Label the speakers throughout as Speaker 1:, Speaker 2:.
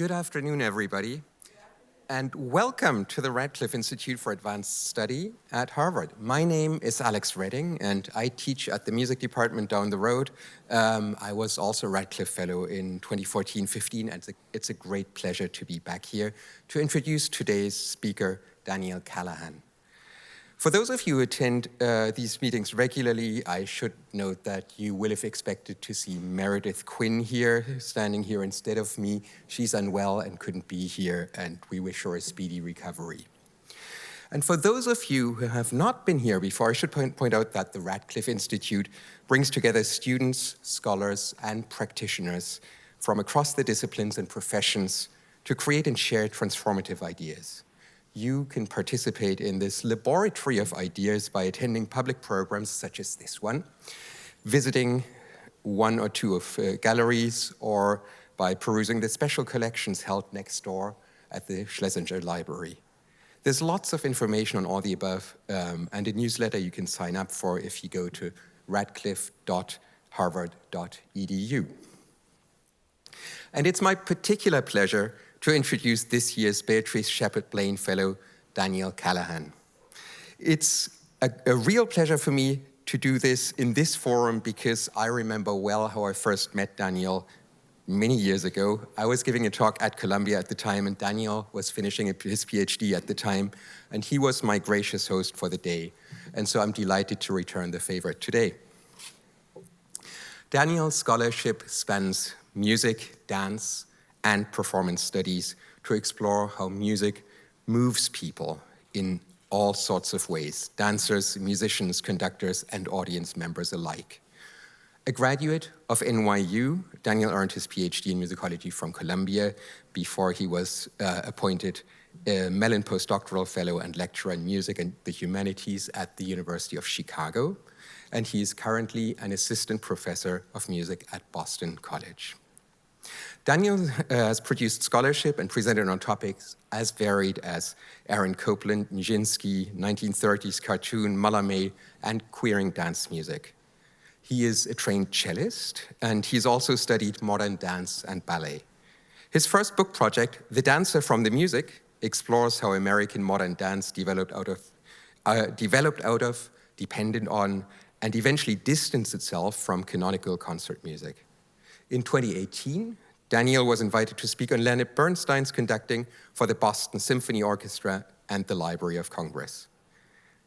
Speaker 1: Good afternoon, everybody, and welcome to the Radcliffe Institute for Advanced Study at Harvard. My name is Alex Redding, and I teach at the music department down the road. I was also a Radcliffe Fellow in 2014-15, and it's a great pleasure to be back here to introduce today's speaker, Daniel Callahan. For those of you who attend these meetings regularly, I should note that you will have expected to see Meredith Quinn here, standing here instead of me. She's unwell and couldn't be here, and we wish her a speedy recovery. And for those of you who have not been here before, I should point out that the Radcliffe Institute brings together students, scholars, and practitioners from across the disciplines and professions to create and share transformative ideas. You can participate in this laboratory of ideas by attending public programs such as this one, visiting one or two of galleries, or by perusing the special collections held next door at the Schlesinger Library. There's lots of information on all the above, and a newsletter you can sign up for if you go to radcliffe.harvard.edu. And it's my particular pleasure to introduce this year's Beatrice Shepard-Blaine Fellow, Daniel Callahan. It's a real pleasure for me to do this in this forum because I remember well how I first met Daniel many years ago. I was giving a talk at Columbia at the time, and Daniel was finishing his PhD at the time, and he was my gracious host for the day. And so I'm delighted to return the favor today. Daniel's scholarship spans music, dance, and performance studies to explore how music moves people in all sorts of ways, dancers, musicians, conductors, and audience members alike. A graduate of NYU, Daniel earned his PhD in musicology from Columbia before he was appointed a Mellon postdoctoral fellow and lecturer in music and the humanities at the University of Chicago, and he is currently an assistant professor of music at Boston College. Daniel has produced scholarship and presented on topics as varied as Aaron Copland, Nijinsky, 1930s cartoon, Mallarmé, and queering dance music. He is a trained cellist, and he's also studied modern dance and ballet. His first book project, The Dancer from the Music, explores how American modern dance developed out of, depended on, and eventually distanced itself from canonical concert music. In 2018, Daniel was invited to speak on Leonard Bernstein's conducting for the Boston Symphony Orchestra and the Library of Congress.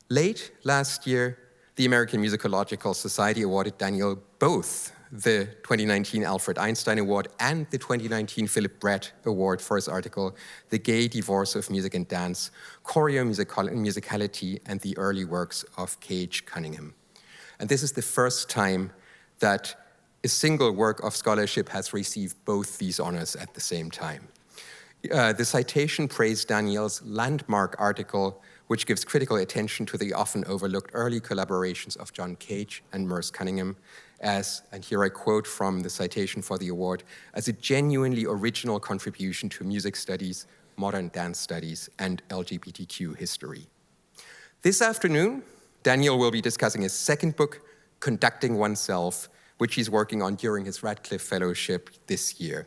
Speaker 1: Late last year, the American Musicological Society awarded Daniel both the 2019 Alfred Einstein Award and the 2019 Philip Brett Award for his article, The Gay Divorce of Music and Dance, Choreo-Musicality and the Early Works of Cage Cunningham. And this is the first time that a single work of scholarship has received both these honors at the same time. The citation praised Daniel's landmark article, which gives critical attention to the often overlooked early collaborations of John Cage and Merce Cunningham as, and here I quote from the citation for the award, as a genuinely original contribution to music studies, modern dance studies, and LGBTQ history. This afternoon, Daniel will be discussing his second book, Conducting Oneself, which he's working on during his Radcliffe Fellowship this year.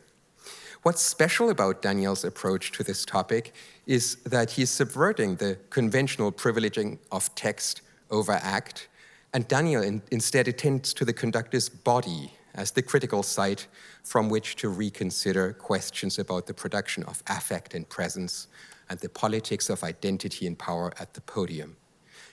Speaker 1: What's special about Daniel's approach to this topic is that he's subverting the conventional privileging of text over act, and Daniel instead attends to the conductor's body as the critical site from which to reconsider questions about the production of affect and presence and the politics of identity and power at the podium.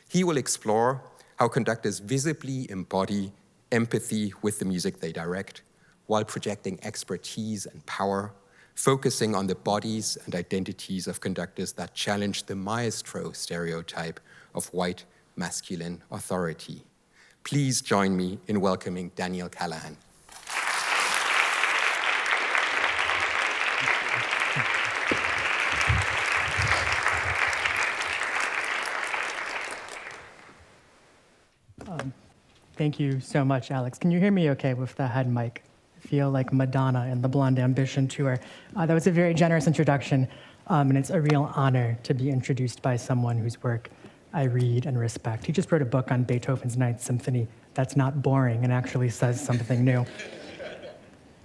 Speaker 1: He will explore how conductors visibly embody empathy with the music they direct, while projecting expertise and power, focusing on the bodies and identities of conductors that challenge the maestro stereotype of white masculine authority. Please join me in welcoming Daniel Callahan.
Speaker 2: Thank you so much, Alex. Can you hear me okay with the head mic? I feel like Madonna in the Blonde Ambition tour. That was a very generous introduction, and it's a real honor to be introduced by someone whose work I read and respect. He just wrote a book on Beethoven's Ninth Symphony that's not boring and actually says something new.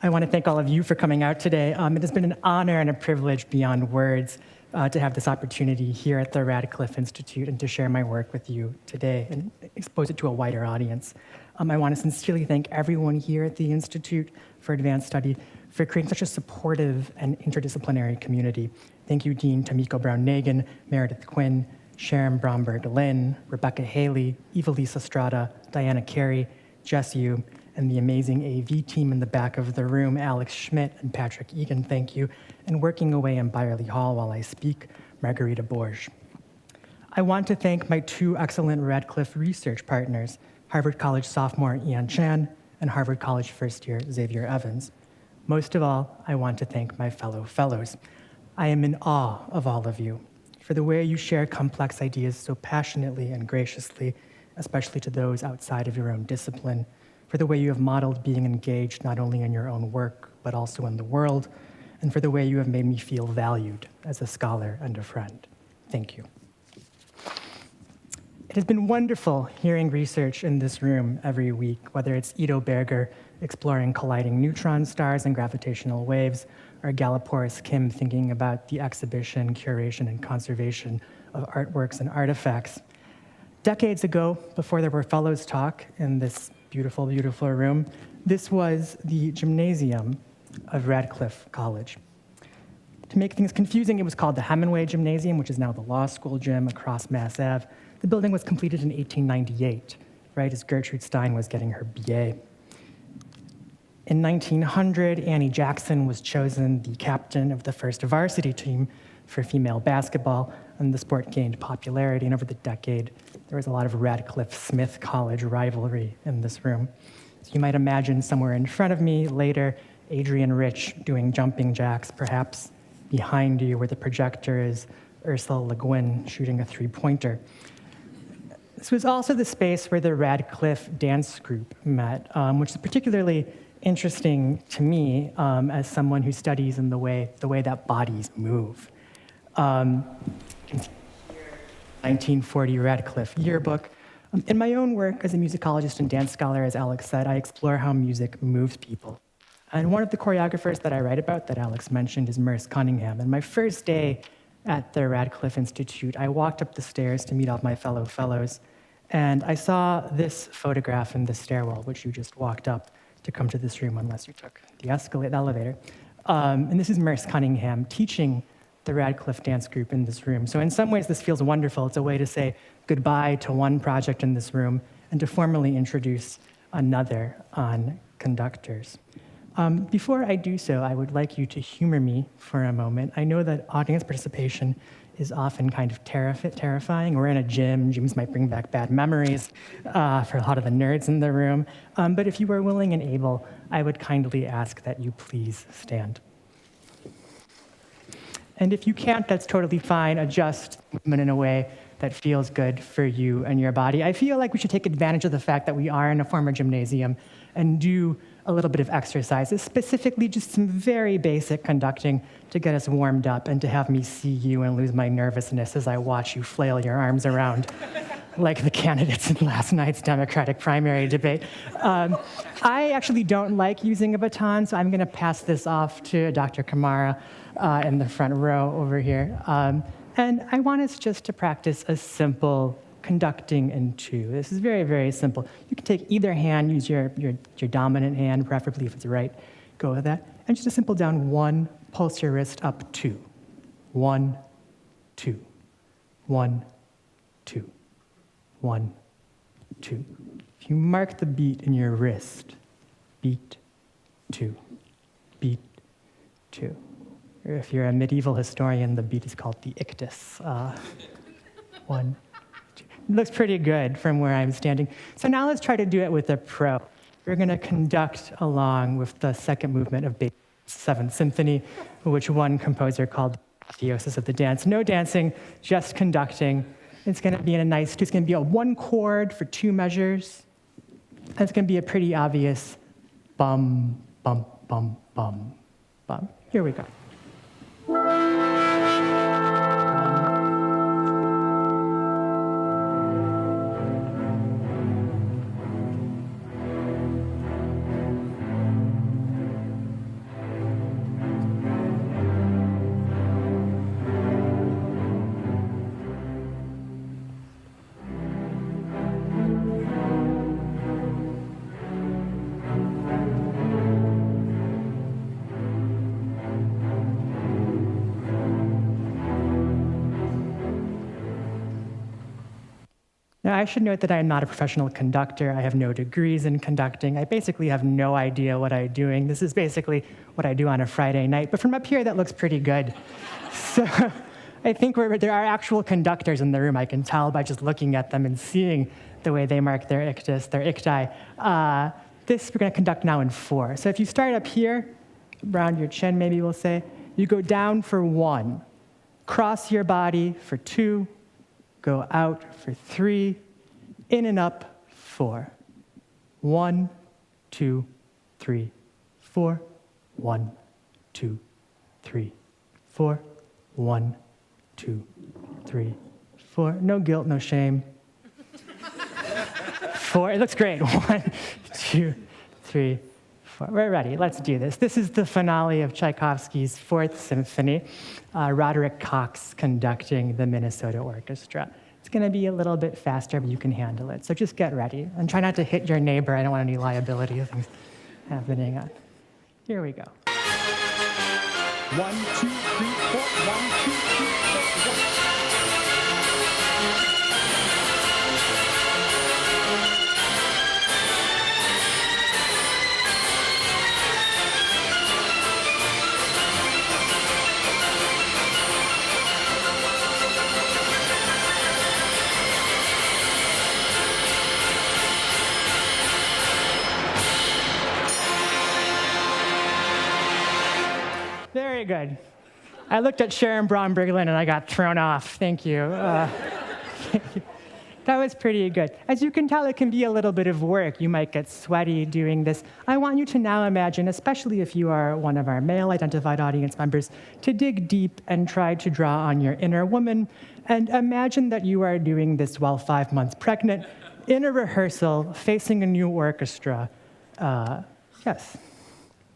Speaker 2: I want to thank all of you for coming out today. It has been an honor and a privilege beyond words to have this opportunity here at the Radcliffe Institute and to share my work with you today and expose it to a wider audience. I want to sincerely thank everyone here at the Institute for Advanced Study for creating such a supportive and interdisciplinary community. Thank you, Dean Tamiko Brown-Nagin, Meredith Quinn, Sharon Bromberg-Lynn, Rebecca Haley, Eva-Lisa Strada, Diana Carey, Jess Yu, and the amazing AV team in the back of the room, Alex Schmidt and Patrick Egan, thank you. And working away in Byerly Hall while I speak, Margarita Borge. I want to thank my two excellent Radcliffe research partners, Harvard College sophomore Ian Chan and Harvard College first year Xavier Evans. Most of all, I want to thank my fellow fellows. I am in awe of all of you for the way you share complex ideas so passionately and graciously, especially to those outside of your own discipline, for the way you have modeled being engaged not only in your own work, but also in the world, and for the way you have made me feel valued as a scholar and a friend. Thank you. It has been wonderful hearing research in this room every week, whether it's Ido Berger exploring colliding neutron stars and gravitational waves, or Galaporis Kim thinking about the exhibition, curation, and conservation of artworks and artifacts. Decades ago, before there were fellows talk in this beautiful, beautiful room, this was the gymnasium of Radcliffe College. To make things confusing, it was called the Hemingway Gymnasium, which is now the law school gym across Mass Ave. The building was completed in 1898, right as Gertrude Stein was getting her BA. In 1900, Annie Jackson was chosen the captain of the first varsity team for female basketball, and the sport gained popularity. And over the decade, there was a lot of Radcliffe-Smith College rivalry in this room. So you might imagine somewhere in front of me later, Adrian Rich doing jumping jacks, perhaps behind you where the projector is Ursula Le Guin shooting a three-pointer. This was also the space where the Radcliffe dance group met, which is particularly interesting to me as someone who studies in the way that bodies move. 1940 Radcliffe yearbook. In my own work as a musicologist and dance scholar, as Alex said, I explore how music moves people. And one of the choreographers that I write about that Alex mentioned is Merce Cunningham. And my first day at the Radcliffe Institute, I walked up the stairs to meet all my fellow fellows, and I saw this photograph in the stairwell, which you just walked up to come to this room unless you took the elevator. And this is Merce Cunningham teaching the Radcliffe dance group in this room. So in some ways, this feels wonderful. It's a way to say goodbye to one project in this room and to formally introduce another on conductors. Before I do so, I would like you to humor me for a moment. I know that audience participation is often kind of terrifying. We're in a gym. Gyms might bring back bad memories for a lot of the nerds in the room. But if you are willing and able, I would kindly ask that you please stand. And if you can't, that's totally fine. Adjust movement in a way that feels good for you and your body. I feel like we should take advantage of the fact that we are in a former gymnasium and do a little bit of exercises, specifically just some very basic conducting to get us warmed up and to have me see you and lose my nervousness as I watch you flail your arms around like the candidates in last night's Democratic primary debate. I actually don't like using a baton, so I'm going to pass this off to Dr. Kamara in the front row over here. And I want us just to practice a simple conducting in two. This is very, very simple. You can take either hand, use your dominant hand, preferably if it's right, go with that. And just a simple down one, pulse your wrist up two. 1, 2, 1, 2, 1, 2. If you mark the beat in your wrist, beat, 2, beat, 2. Or if you're a medieval historian, the beat is called the ictus. 1, 2. It looks pretty good from where I'm standing. So now let's try to do it with a pro. We're going to conduct along with the second movement of Beethoven's Seventh Symphony, which one composer called Theosis of the Dance. No dancing, just conducting. It's going to be in a nice, it's going to be a one chord for two measures. And it's going to be a pretty obvious bum, bum, bum, bum, bum. Here we go. Now, I should note that I am not a professional conductor. I have no degrees in conducting. I basically have no idea what I'm doing. This is basically what I do on a Friday night. But from up here, that looks pretty good. So I think there are actual conductors in the room. I can tell by just looking at them and seeing the way they mark their ictus, their icti. This we're going to conduct now in 4. So if you start up here, around your chin maybe we'll say, you go down for 1, cross your body for 2, go out for 3, in and up 4. 1, 2, 3, 4. 1, 2, 3, 4. 1, 2, 3, 4. No guilt, no shame. 4. It looks great. 1, 2, 3, 4. We're ready. Let's do this. This is the finale of Tchaikovsky's 4th Symphony. Roderick Cox conducting the Minnesota Orchestra. It's going to be a little bit faster, but you can handle it. So just get ready. And try not to hit your neighbor. I don't want any liability things happening. Here we go. 1, 2, 3, 4. 1, 2, 3, 4. 1. Very good. I looked at Sharon Braun-Brigglin and I got thrown off. Thank you. That was pretty good. As you can tell, it can be a little bit of work. You might get sweaty doing this. I want you to now imagine, especially if you are one of our male-identified audience members, to dig deep and try to draw on your inner woman and imagine that you are doing this while 5 months pregnant in a rehearsal facing a new orchestra. Yes.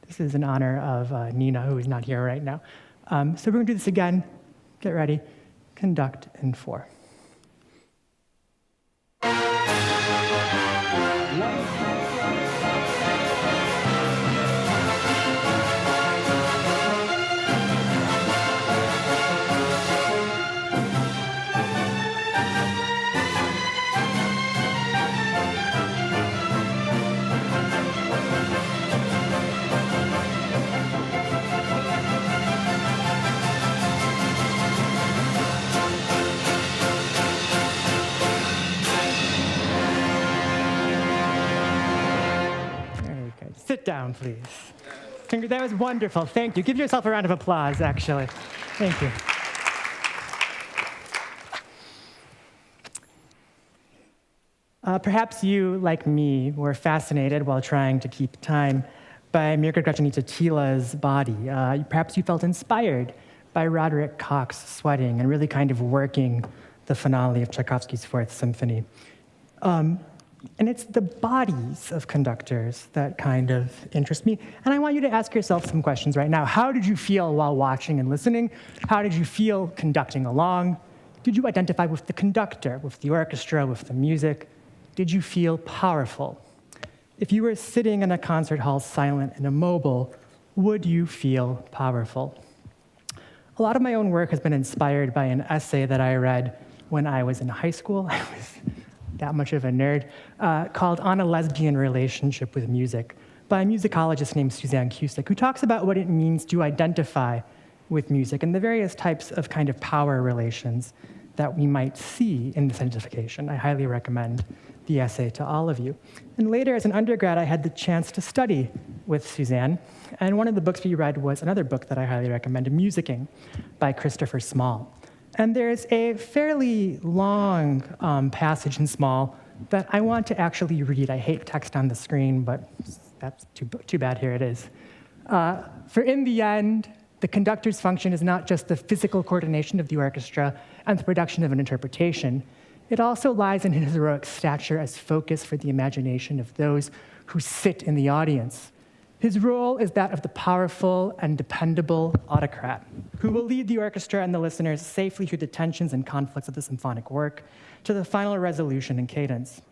Speaker 2: This is in honor of Nina, who is not here right now. So we're going to do this again. Get ready. Conduct in 4. Sit down, please. That was wonderful. Thank you. Give yourself a round of applause, actually. Thank you. Perhaps you, like me, were fascinated while trying to keep time by Mirka Grazinyte-Tyla's body. Perhaps you felt inspired by Roderick Cox sweating and really kind of working the finale of Tchaikovsky's 4th Symphony. And it's the bodies of conductors that kind of interest me. And I want you to ask yourself some questions right now. How did you feel while watching and listening? How did you feel conducting along? Did you identify with the conductor, with the orchestra, with the music? Did you feel powerful? If you were sitting in a concert hall silent and immobile, would you feel powerful? A lot of my own work has been inspired by an essay that I read when I was in high school. I was that much of a nerd, called On a Lesbian Relationship with Music by a musicologist named Suzanne Cusick, who talks about what it means to identify with music and the various types of kind of power relations that we might see in this identification. I highly recommend the essay to all of you. And later, as an undergrad, I had the chance to study with Suzanne, and one of the books we read was another book that I highly recommend, Musicking by Christopher Small. And there's a fairly long passage in Small that I want to actually read. I hate text on the screen, but that's too bad. Here it is. For in the end, the conductor's function is not just the physical coordination of the orchestra and the production of an interpretation. It also lies in his heroic stature as focus for the imagination of those who sit in the audience. His role is that of the powerful and dependable autocrat who will lead the orchestra and the listeners safely through the tensions and conflicts of the symphonic work to the final resolution and cadence.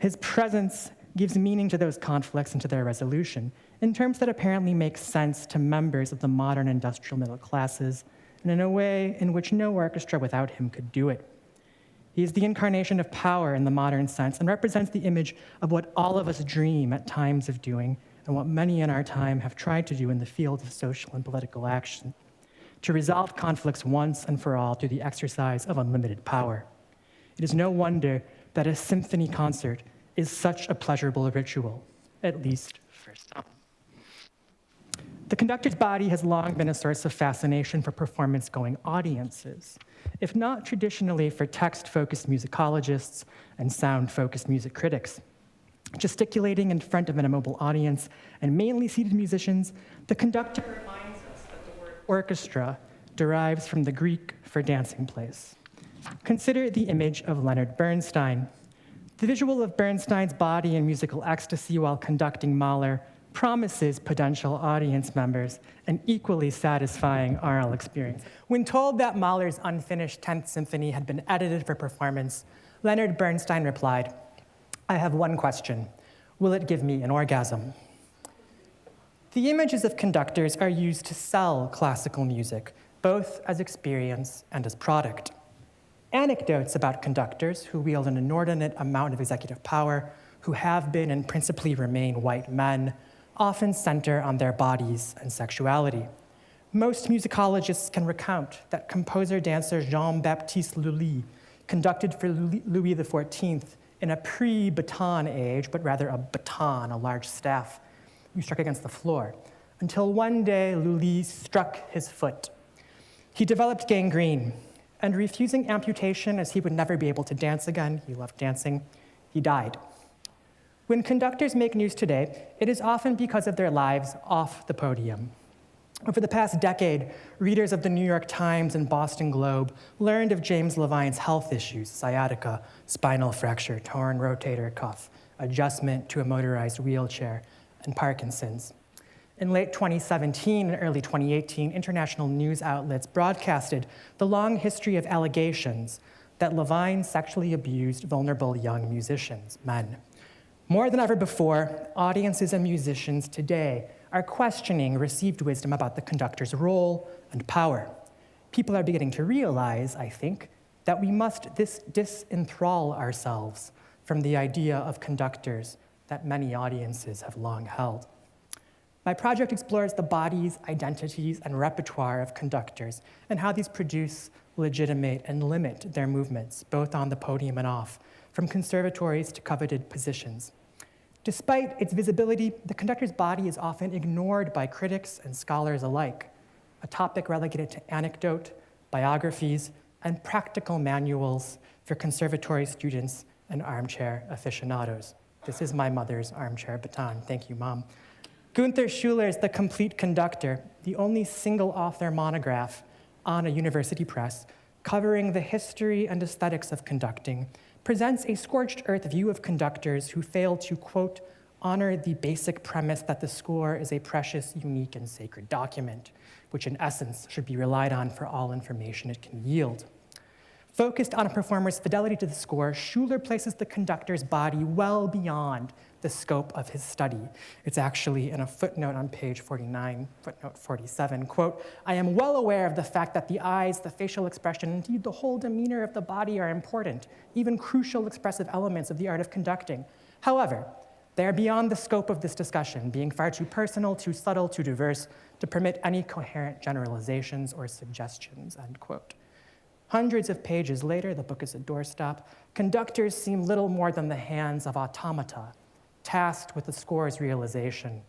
Speaker 2: His presence gives meaning to those conflicts and to their resolution in terms that apparently make sense to members of the modern industrial middle classes and in a way in which no orchestra without him could do it. He is the incarnation of power in the modern sense and represents the image of what all of us dream at times of doing and what many in our time have tried to do in the field of social and political action, to resolve conflicts once and for all through the exercise of unlimited power. It is no wonder that a symphony concert is such a pleasurable ritual, at least for some. The conductor's body has long been a source of fascination for performance-going audiences, if not traditionally for text-focused musicologists and sound-focused music critics. Gesticulating in front of an immobile audience and mainly seated musicians, the conductor reminds us that the word orchestra derives from the Greek for dancing place. Consider the image of Leonard Bernstein. The visual of Bernstein's body in musical ecstasy while conducting Mahler promises potential audience members an equally satisfying aural experience. When told that Mahler's unfinished 10th Symphony had been edited for performance, Leonard Bernstein replied, "I have one question. Will it give me an orgasm?" The images of conductors are used to sell classical music, both as experience and as product. Anecdotes about conductors who wield an inordinate amount of executive power, who have been and principally remain white men, often center on their bodies and sexuality. Most musicologists can recount that composer-dancer Jean-Baptiste Lully conducted for Louis XIV in a pre-baton age, but rather a baton, a large staff, you struck against the floor, until one day Lully struck his foot. He developed gangrene, and refusing amputation as he would never be able to dance again, he loved dancing, he died. When conductors make news today, it is often because of their lives off the podium. Over the past decade, readers of the New York Times and Boston Globe learned of James Levine's health issues: sciatica, spinal fracture, torn rotator cuff, adjustment to a motorized wheelchair, and Parkinson's. In late 2017 and early 2018, international news outlets broadcasted the long history of allegations that Levine sexually abused vulnerable young musicians, men. More than ever before, audiences and musicians today are questioning received wisdom about the conductor's role and power. People are beginning to realize, I think, that we must disenthrall ourselves from the idea of conductors that many audiences have long held. My project explores the bodies, identities, and repertoire of conductors and how these produce, legitimate, and limit their movements, both on the podium and off, from conservatories to coveted positions. Despite its visibility, the conductor's body is often ignored by critics and scholars alike, a topic relegated to anecdote, biographies, and practical manuals for conservatory students and armchair aficionados. This is my mother's armchair baton. Thank you, Mom. Gunther Schuller's The Complete Conductor, the only single-author monograph on a university press covering the history and aesthetics of conducting, presents a scorched earth view of conductors who fail to, quote, honor the basic premise that the score is a precious, unique, and sacred document, which in essence should be relied on for all information it can yield. Focused on a performer's fidelity to the score, Schuller places the conductor's body well beyond the scope of his study. It's actually in a footnote on page 49, footnote 47, quote, "I am well aware of the fact that the eyes, the facial expression, indeed the whole demeanor of the body are important, even crucial expressive elements of the art of conducting. However, they are beyond the scope of this discussion, being far too personal, too subtle, too diverse to permit any coherent generalizations or suggestions," end quote. Hundreds of pages later, the book is a doorstop, conductors seem little more than the hands of automata, tasked with the score's realization,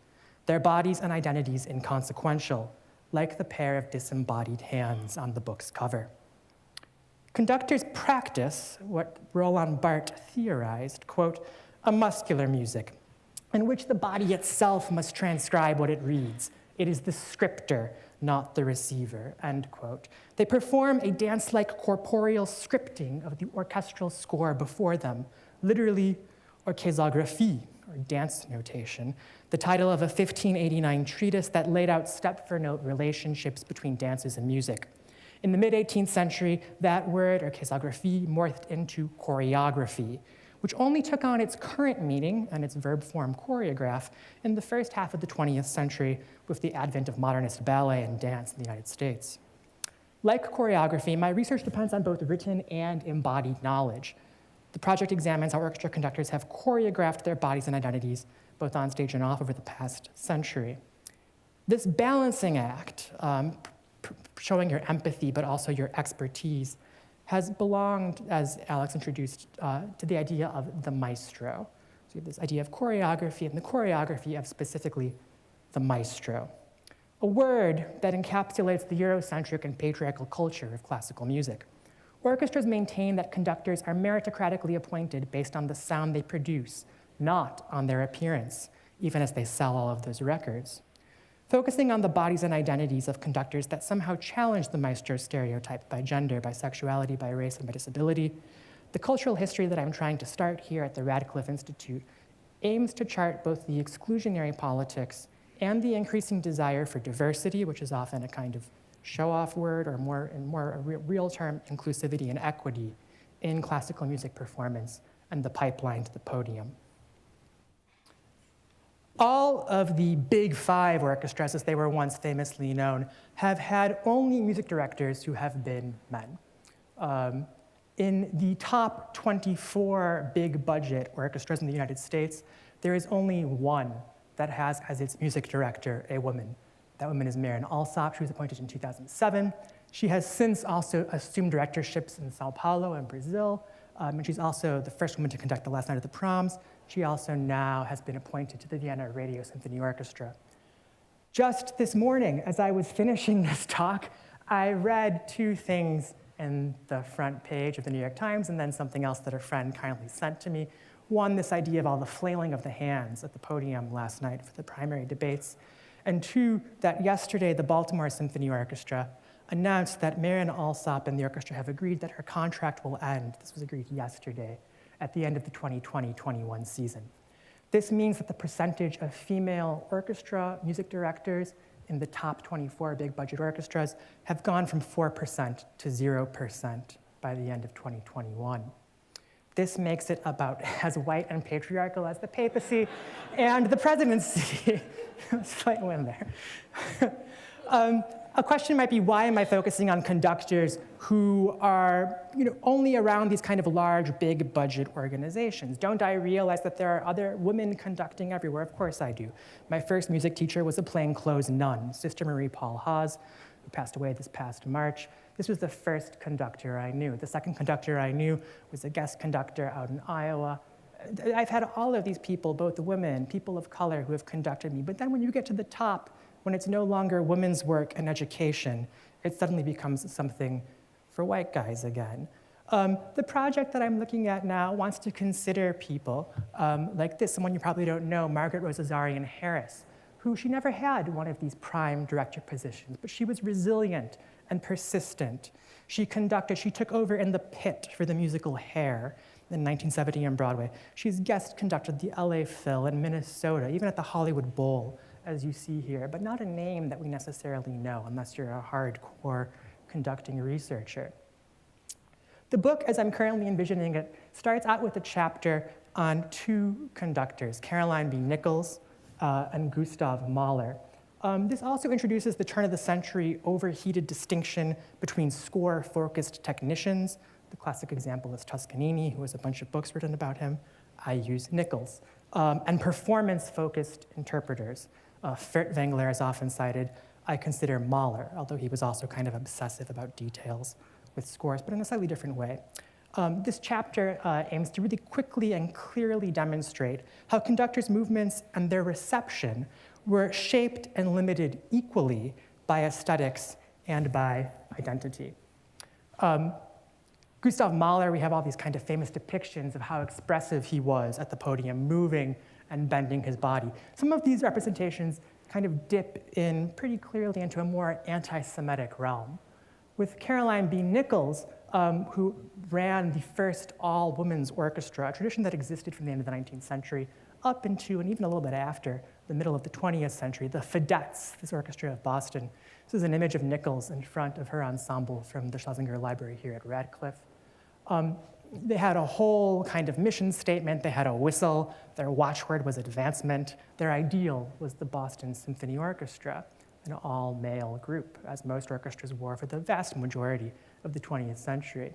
Speaker 2: their bodies and identities inconsequential, like the pair of disembodied hands on the book's cover. Conductors practice what Roland Barthes theorized, quote, a muscular music, in which the body itself must transcribe what it reads. It is the scripter, not the receiver, end quote. They perform a dance-like corporeal scripting of the orchestral score before them, literally orchesographie, or dance notation, the title of a 1589 treatise that laid out step-for-note relationships between dances and music. In the mid-18th century, that word, orchesographie, morphed into choreography, which only took on its current meaning and its verb form choreograph in the first half of the 20th century with the advent of modernist ballet and dance in the United States. Like choreography, my research depends on both written and embodied knowledge. The project examines how orchestra conductors have choreographed their bodies and identities, both on stage and off, over the past century. This balancing act, showing your empathy but also your expertise, has belonged, as Alex introduced, to the idea of the maestro. So you have this idea of choreography and the choreography of specifically the maestro, a word that encapsulates the Eurocentric and patriarchal culture of classical music. Orchestras maintain that conductors are meritocratically appointed based on the sound they produce, not on their appearance, even as they sell all of those records. Focusing on the bodies and identities of conductors that somehow challenge the maestro stereotype by gender, by sexuality, by race, and by disability, the cultural history that I'm trying to start here at the Radcliffe Institute aims to chart both the exclusionary politics and the increasing desire for diversity, which is often a kind of show-off word, or in more a real term, inclusivity and equity in classical music performance and the pipeline to the podium. All of the big five orchestras, as they were once famously known, have had only music directors who have been men. In the top 24 big budget orchestras in the United States, there is only one that has as its music director a woman. That woman is Marin Alsop. She was appointed in 2007. She has since also assumed directorships in Sao Paulo and Brazil, and she's also the first woman to conduct the Last Night of the Proms. She also now has been appointed to the Vienna Radio Symphony Orchestra. Just this morning, as I was finishing this talk, I read two things in the front page of the New York Times, and then something else that a friend kindly sent to me. One, this idea of all the flailing of the hands at the podium last night for the primary debates. And two, that yesterday the Baltimore Symphony Orchestra announced that Marin Alsop and the orchestra have agreed that her contract will end. This was agreed yesterday at the end of the 2020-21 season. This means that the percentage of female orchestra music directors in the top 24 big budget orchestras have gone from 4% to 0% by the end of 2021. This makes it about as white and patriarchal as the papacy and the presidency. Slight win there. A question might be, why am I focusing on conductors who are only around these kind of large, big budget organizations? Don't I realize that there are other women conducting everywhere? Of course I do. My first music teacher was a plainclothes nun, Sister Marie Paul Haas, who passed away this past March. This was the first conductor I knew. The second conductor I knew was a guest conductor out in Iowa. I've had all of these people, both women, people of color, who have conducted me. But then when you get to the top, when it's no longer women's work and education, it suddenly becomes something for white guys again. The project that I'm looking at now wants to consider people like this, someone you probably don't know, Margaret Rosazarian Harris, who she never had one of these prime director positions, but she was resilient and persistent. She took over in the pit for the musical Hair in 1970 on Broadway. She's guest conducted the LA Phil in Minnesota, even at the Hollywood Bowl, as you see here, but not a name that we necessarily know unless you're a hardcore conducting researcher. The book, as I'm currently envisioning it, starts out with a chapter on two conductors, Caroline B. Nichols and Gustav Mahler. This also introduces the turn-of-the-century overheated distinction between score-focused technicians. The classic example is Toscanini, who has a bunch of books written about him. I use Nichols. And performance-focused interpreters. Furtwängler is often cited. I consider Mahler, although he was also kind of obsessive about details with scores, but in a slightly different way. This chapter aims to really quickly and clearly demonstrate how conductors' movements and their reception were shaped and limited equally by aesthetics and by identity. Gustav Mahler, we have all these kind of famous depictions of how expressive he was at the podium, moving and bending his body. Some of these representations kind of dip in pretty clearly into a more anti-Semitic realm. With Caroline B. Nichols, who ran the first all-women's orchestra, a tradition that existed from the end of the 19th century up into, and even a little bit after, the middle of the 20th century, the Fidettes, this orchestra of Boston. This is an image of Nichols in front of her ensemble from the Schlesinger Library here at Radcliffe. They had a whole kind of mission statement. They had a whistle. Their watchword was advancement. Their ideal was the Boston Symphony Orchestra. an all-male group, as most orchestras were for the vast majority of the 20th century.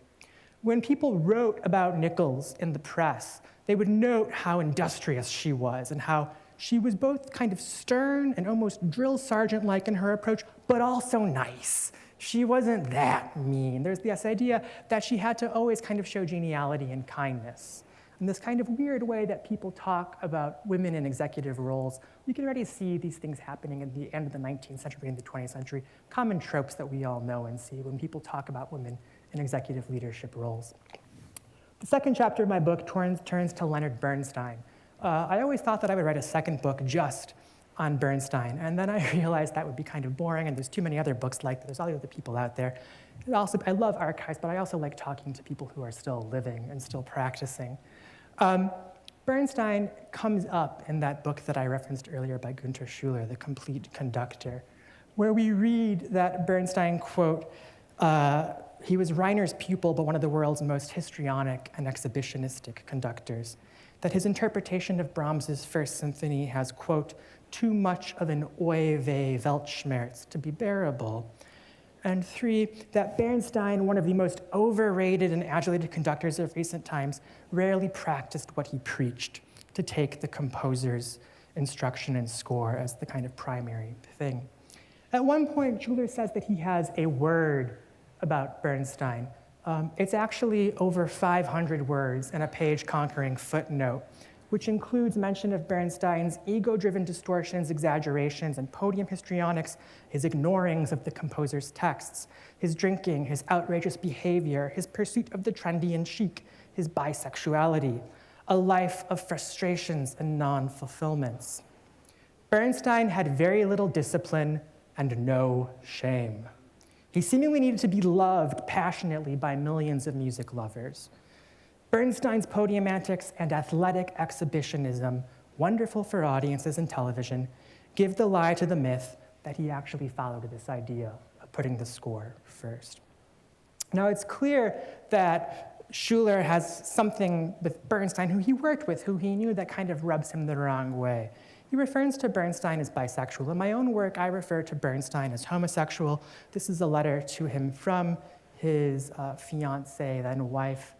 Speaker 2: When people wrote about Nichols in the press, they would note how industrious she was and how she was both kind of stern and almost drill sergeant-like in her approach, but also nice. She wasn't that mean. There's this idea that she had to always kind of show geniality and kindness. In this kind of weird way that people talk about women in executive roles, you can already see these things happening at the end of the 19th century and the 20th century, common tropes that we all know and see when people talk about women in executive leadership roles. The second chapter of my book turns to Leonard Bernstein. I always thought that I would write a second book just on Bernstein, and then I realized that would be kind of boring, and there's too many other books like that. There's all the other people out there. And also, I love archives, but I also like talking to people who are still living and still practicing. Bernstein comes up in that book that I referenced earlier by Günter Schuler, The Complete Conductor, where we read that Bernstein, quote, he was Reiner's pupil, but one of the world's most histrionic and exhibitionistic conductors, that his interpretation of Brahms's First Symphony has, quote, too much of an Oi weh Weltschmerz to be bearable. And 3, that Bernstein, one of the most overrated and adulated conductors of recent times, rarely practiced what he preached, to take the composer's instruction and score as the kind of primary thing. At one point, Schuler says that he has a word about Bernstein. It's actually over 500 words and a page-conquering footnote, which includes mention of Bernstein's ego-driven distortions, exaggerations, and podium histrionics, his ignorings of the composer's texts, his drinking, his outrageous behavior, his pursuit of the trendy and chic, his bisexuality, a life of frustrations and non-fulfillments. Bernstein had very little discipline and no shame. He seemingly needed to be loved passionately by millions of music lovers. Bernstein's podium antics and athletic exhibitionism, wonderful for audiences and television, give the lie to the myth that he actually followed this idea of putting the score first. Now, it's clear that Schuler has something with Bernstein, who he worked with, who he knew that kind of rubs him the wrong way. He refers to Bernstein as bisexual. In my own work, I refer to Bernstein as homosexual. This is a letter to him from his fiancée, then wife,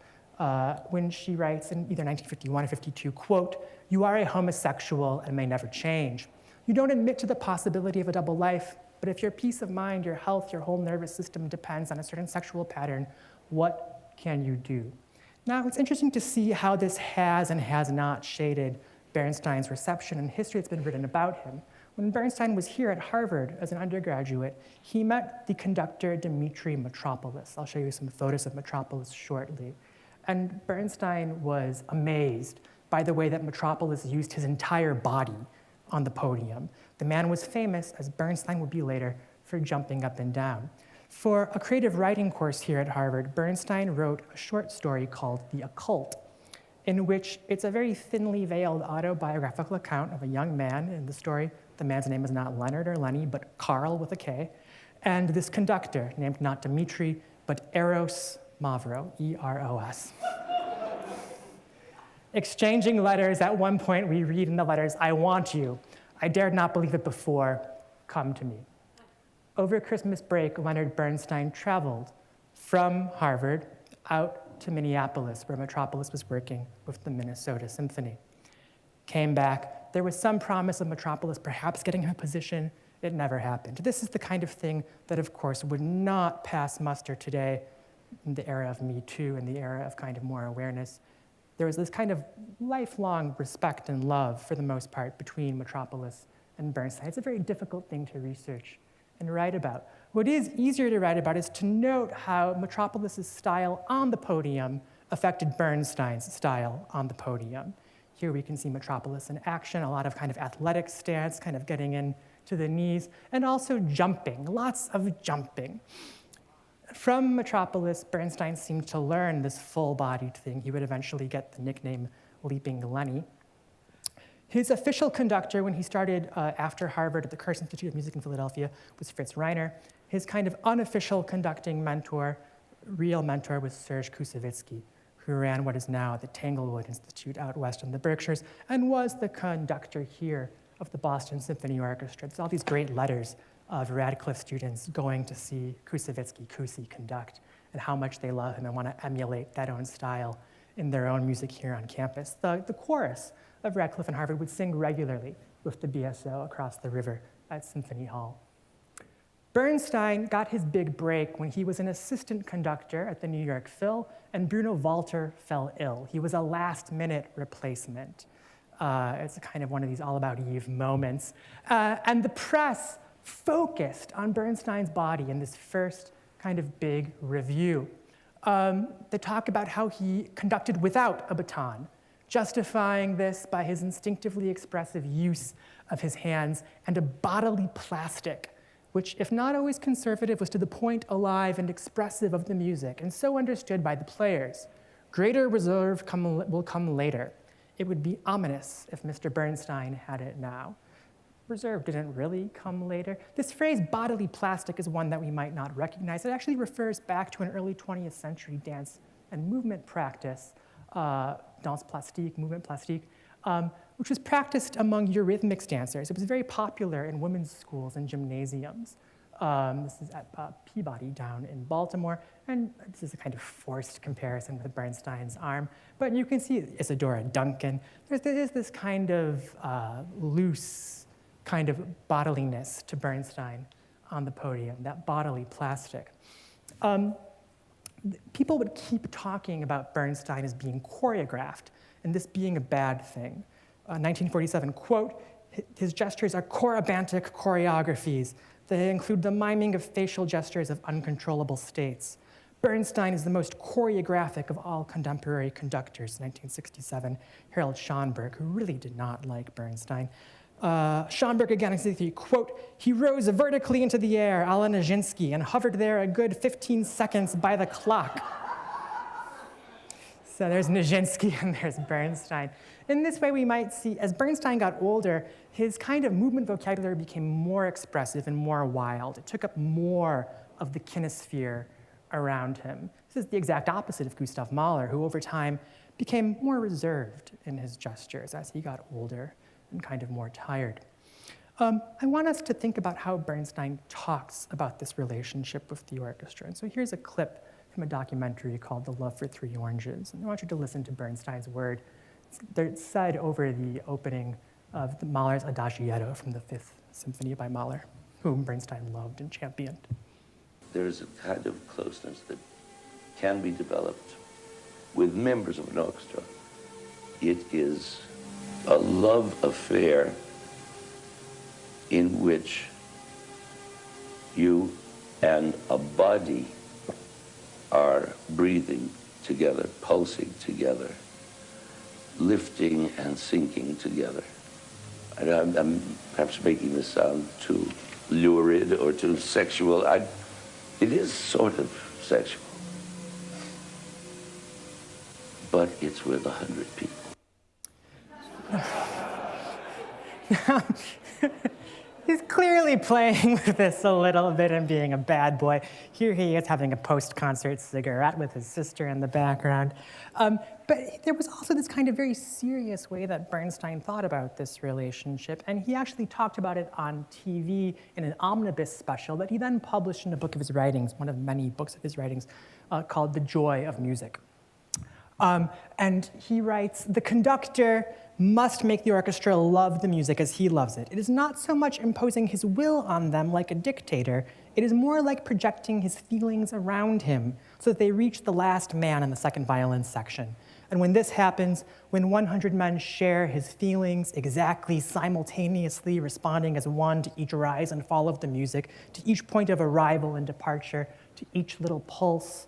Speaker 2: when she writes in either 1951 or 52, quote, "You are a homosexual and may never change. You don't admit to the possibility of a double life, but if your peace of mind, your health, your whole nervous system depends on a certain sexual pattern, what can you do?" Now, it's interesting to see how this has and has not shaded Bernstein's reception and history that's been written about him. When Bernstein was here at Harvard as an undergraduate, he met the conductor Dmitri Mitropoulos. I'll show you some photos of Mitropoulos shortly. And Bernstein was amazed by the way that Mitropoulos used his entire body on the podium. The man was famous, as Bernstein would be later, for jumping up and down. For a creative writing course here at Harvard, Bernstein wrote a short story called The Occult, in which it's a very thinly veiled autobiographical account of a young man. In the story, the man's name is not Leonard or Lenny, but Carl with a K, and this conductor named not Dmitri, but Eros Mavro, E-R-O-S. Exchanging letters, at one point we read in the letters, "I want you. I dared not believe it before. Come to me." Over Christmas break, Leonard Bernstein traveled from Harvard out to Minneapolis, where Mitropoulos was working with the Minnesota Symphony. Came back. There was some promise of Mitropoulos perhaps getting a position. It never happened. This is the kind of thing that, of course, would not pass muster today in the era of Me Too and the era of kind of more awareness. There was this kind of lifelong respect and love, for the most part, between Mitropoulos and Bernstein. It's a very difficult thing to research and write about. What is easier to write about is to note how Mitropoulos' style on the podium affected Bernstein's style on the podium. Here we can see Mitropoulos in action, a lot of kind of athletic stance, kind of getting in to the knees, and also jumping, lots of jumping. From Mitropoulos, Bernstein seemed to learn this full-bodied thing. He would eventually get the nickname Leaping Lenny. His official conductor, when he started after Harvard at the Curtis Institute of Music in Philadelphia, was Fritz Reiner. His kind of unofficial conducting mentor, real mentor, was Serge Koussevitzky, who ran what is now the Tanglewood Institute out west in the Berkshires, and was the conductor here of the Boston Symphony Orchestra. There's all these great letters of Radcliffe students going to see Kusi conduct and how much they love him and want to emulate that own style in their own music here on campus. The chorus of Radcliffe and Harvard would sing regularly with the BSO across the river at Symphony Hall. Bernstein got his big break when he was an assistant conductor at the New York Phil, and Bruno Walter fell ill. He was a last-minute replacement. It's kind of one of these all-about-Eve moments. And the press focused on Bernstein's body in this first kind of big review. They talk about how he conducted without a baton, justifying this by his instinctively expressive use of his hands and a bodily plastic, which, if not always conservative, was to the point alive and expressive of the music, and so understood by the players. Greater reserve will come later. It would be ominous if Mr. Bernstein had it now. Reserve didn't really come later. This phrase, bodily plastic, is one that we might not recognize. It actually refers back to an early 20th century dance and movement practice, danse plastique, movement plastique, which was practiced among Eurythmics dancers. It was very popular in women's schools and gymnasiums. This is at Peabody down in Baltimore, and this is a kind of forced comparison with Bernstein's arm. But you can see Isadora Duncan. There is this kind of loose kind of bodiliness to Bernstein on the podium, that bodily plastic. People would keep talking about Bernstein as being choreographed, and this being a bad thing. 1947, quote, his gestures are chorabantic choreographies. They include the miming of facial gestures of uncontrollable states. Bernstein is the most choreographic of all contemporary conductors, 1967. Harold Schonberg, who really did not like Bernstein. Schonberg again, quote, he rose vertically into the air, a la Nijinsky, and hovered there a good 15 seconds by the clock. So there's Nijinsky and there's Bernstein. In this way, we might see, as Bernstein got older, his kind of movement vocabulary became more expressive and more wild. It took up more of the kinesphere around him. This is the exact opposite of Gustav Mahler, who over time became more reserved in his gestures as he got older and kind of more tired. I want us to think about how Bernstein talks about this relationship with the orchestra. And so here's a clip from a documentary called The Love for Three Oranges. And I want you to listen to Bernstein's word. They're said over the opening of Mahler's Adagietto from the Fifth Symphony by Mahler, whom Bernstein loved and championed.
Speaker 3: There is a kind of closeness that can be developed with members of an orchestra. It is a love affair in which you and a body are breathing together, pulsing together, lifting and sinking together. And I'm perhaps making this sound too lurid or too sexual. It is sort of sexual, but it's with 100 people.
Speaker 2: He's clearly playing with this a little bit and being a bad boy. Here he is having a post-concert cigarette with his sister in the background. But there was also this kind of very serious way that Bernstein thought about this relationship, and he actually talked about it on TV in an omnibus special that he then published in a book of his writings, one of many books of his writings, called The Joy of Music. And he writes, the conductor must make the orchestra love the music as he loves it. It is not so much imposing his will on them like a dictator. It is more like projecting his feelings around him so that they reach the last man in the second violin section. And when this happens, when 100 men share his feelings exactly simultaneously, responding as one to each rise and fall of the music, to each point of arrival and departure, to each little pulse,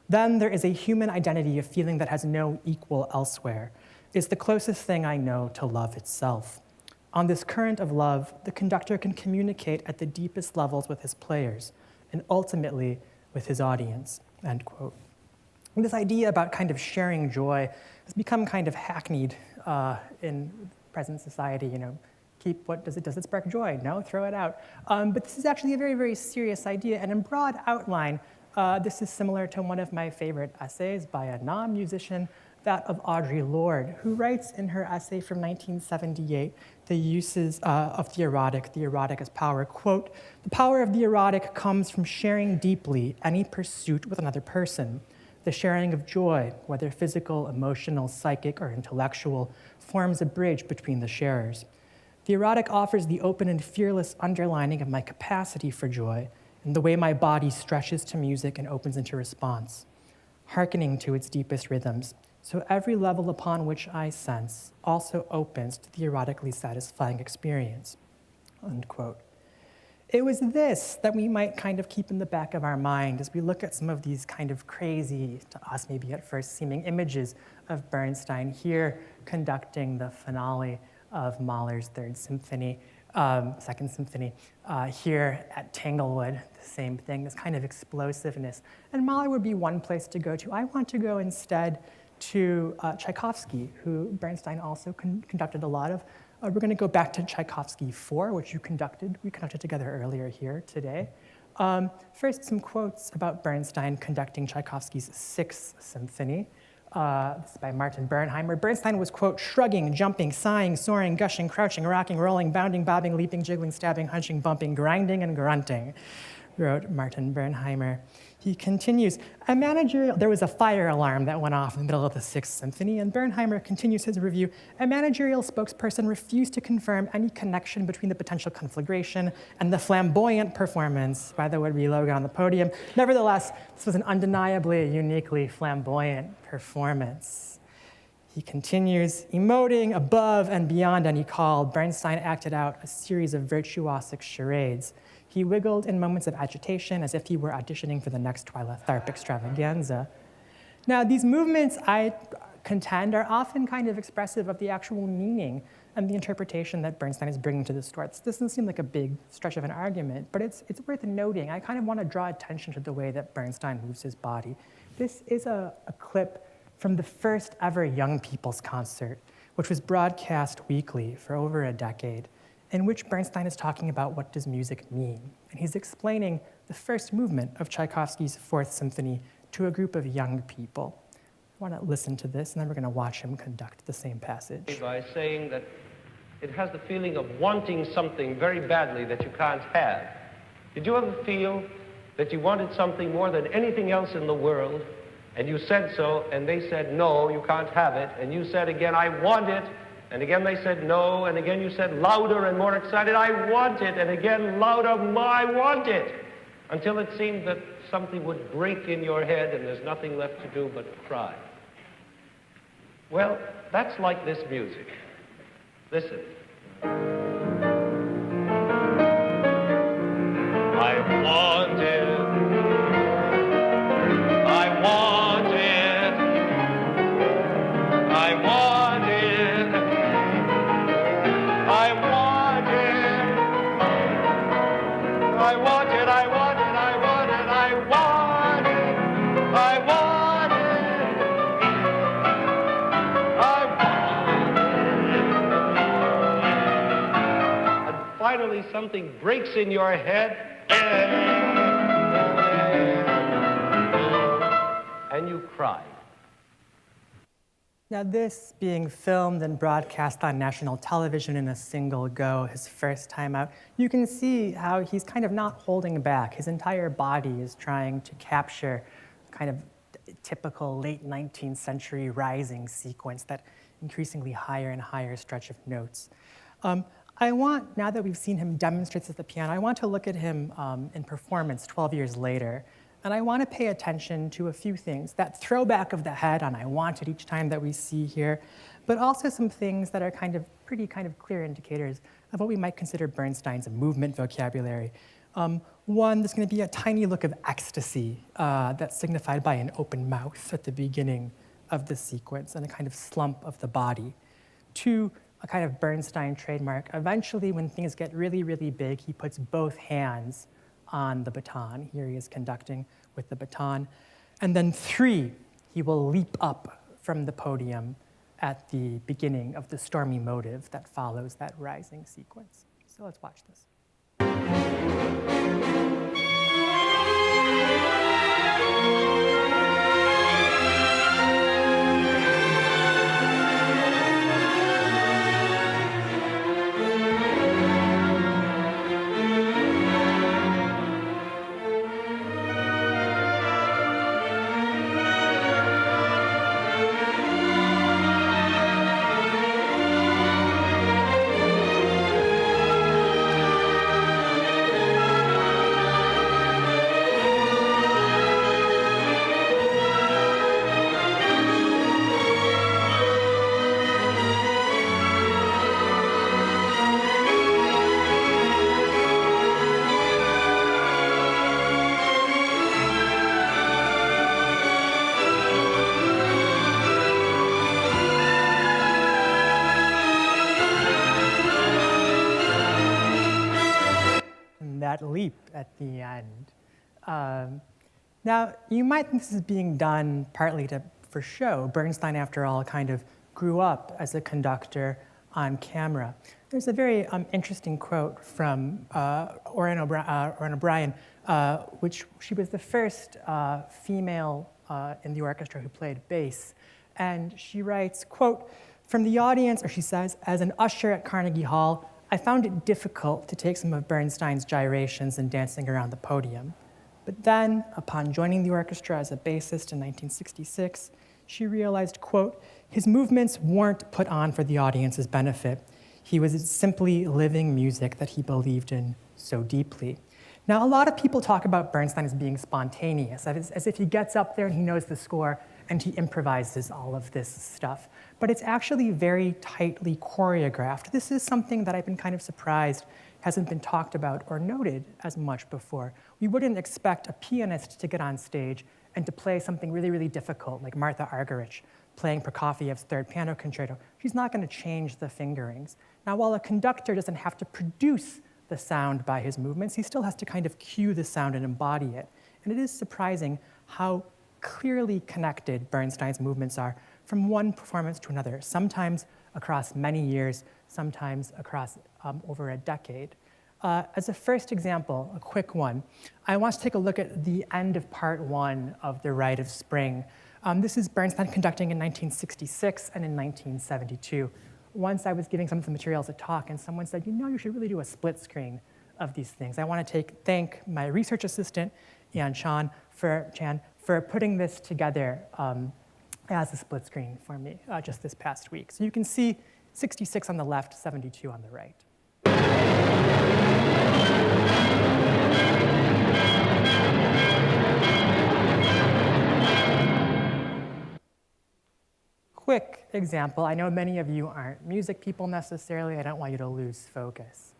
Speaker 2: then there is a human identity of feeling that has no equal elsewhere. It's the closest thing I know to love itself. On this current of love, the conductor can communicate at the deepest levels with his players, and ultimately with his audience, end quote. And this idea about kind of sharing joy has become kind of hackneyed in present society, you know, does it spark joy? No, throw it out. But this is actually a very, very serious idea, and in broad outline, this is similar to one of my favorite essays by a non-musician that of Audre Lorde, who writes in her essay from 1978, The Uses of the Erotic as Power, quote, "The power of the erotic comes from sharing deeply any pursuit with another person. The sharing of joy, whether physical, emotional, psychic, or intellectual, forms a bridge between the sharers. The erotic offers the open and fearless underlining of my capacity for joy and the way my body stretches to music and opens into response, hearkening to its deepest rhythms. So every level upon which I sense also opens to the erotically satisfying experience," unquote. It was this that we might kind of keep in the back of our mind as we look at some of these kind of crazy, to us maybe at first seeming images of Bernstein here conducting the finale of Mahler's Third Symphony, Second Symphony, here at Tanglewood, the same thing, this kind of explosiveness. And Mahler would be one place to go to. I want to go instead to Tchaikovsky, who Bernstein also conducted a lot of. We're going to go back to Tchaikovsky 4, which we conducted together earlier here today. First, some quotes about Bernstein conducting Tchaikovsky's Sixth Symphony. This is by Martin Bernheimer. Bernstein was, quote, "shrugging, jumping, sighing, soaring, gushing, crouching, rocking, rolling, bounding, bobbing, leaping, jiggling, stabbing, hunching, bumping, grinding, and grunting," wrote Martin Bernheimer. He continues, there was a fire alarm that went off in the middle of the Sixth Symphony, and Bernheimer continues his review. "A managerial spokesperson refused to confirm any connection between the potential conflagration and the flamboyant performance by the would-be Logan on the podium. Nevertheless, this was an undeniably, uniquely flamboyant performance." He continues, "Emoting above and beyond any call, Bernstein acted out a series of virtuosic charades. He wiggled in moments of agitation as if he were auditioning for the next Twyla Tharp extravaganza." Now, these movements, I contend, are often kind of expressive of the actual meaning and the interpretation that Bernstein is bringing to the score. This doesn't seem like a big stretch of an argument, but it's worth noting. I kind of want to draw attention to the way that Bernstein moves his body. This is a clip from the first ever Young People's Concert, which was broadcast weekly for over a decade, in which Bernstein is talking about what does music mean. And he's explaining the first movement of Tchaikovsky's Fourth Symphony to a group of young people. I want to listen to this, and then we're going to watch him conduct the same passage.
Speaker 4: By saying that it has the feeling of wanting something very badly that you can't have. Did you ever feel that you wanted something more than anything else in the world, and you said so, and they said, "No, you can't have it," and you said again, "I want it," and again they said no, and again you said louder and more excited, "I want it," and again louder, "I want it," until it seemed that something would break in your head and there's nothing left to do but cry. Well, that's like this music. Listen. I want it. I want it. I want it. I want it. I want it. I want it. I want it. I want it. I want it. I want it. And finally, something breaks in your head, and you cry.
Speaker 2: Now, this being filmed and broadcast on national television in a single go, his first time out, you can see how he's kind of not holding back. His entire body is trying to capture kind of typical late 19th century rising sequence, that increasingly higher and higher stretch of notes. I want, now that we've seen him demonstrate this at the piano, I want to look at him in performance 12 years later. And I want to pay attention to a few things. That throwback of the head on "I want it" each time that we see here, but also some things that are pretty clear indicators of what we might consider Bernstein's movement vocabulary. One, there's going to be a tiny look of ecstasy that's signified by an open mouth at the beginning of the sequence and a kind of slump of the body. Two, a kind of Bernstein trademark. Eventually, when things get really, really big, he puts both hands on the baton. Here he is conducting with the baton. And then three, he will leap up from the podium at the beginning of the stormy motive that follows that rising sequence. So let's watch this. that leap at the end. Now, you might think this is being done partly for show. Bernstein, after all, kind of grew up as a conductor on camera. There's a very interesting quote from Orrin O'Brien, which she was the first female in the orchestra who played bass. And she writes, quote, "From the audience," or she says, "as an usher at Carnegie Hall, I found it difficult to take some of Bernstein's gyrations and dancing around the podium. But then, upon joining the orchestra as a bassist in 1966, she realized, quote, his movements weren't put on for the audience's benefit. He was simply living music that he believed in so deeply." Now, a lot of people talk about Bernstein as being spontaneous, as if he gets up there and he knows the score and he improvises all of this stuff. But it's actually very tightly choreographed. This is something that I've been kind of surprised hasn't been talked about or noted as much before. We wouldn't expect a pianist to get on stage and to play something really, really difficult, like Martha Argerich playing Prokofiev's Third Piano Concerto. She's not going to change the fingerings. Now, while a conductor doesn't have to produce the sound by his movements, he still has to kind of cue the sound and embody it. And it is surprising how clearly connected Bernstein's movements are from one performance to another, sometimes across many years, sometimes across over a decade. As a first example, a quick one, I want to take a look at the end of part 1 of The Rite of Spring. This is Bernstein conducting in 1966 and in 1972. Once I was giving some of the materials a talk, and someone said, you should really do a split screen of these things. I want to thank my research assistant, Chan, for putting this together as a split screen for me just this past week. So you can see 66 on the left, 72 on the right. Quick example. I know many of you aren't music people necessarily. I don't want you to lose focus.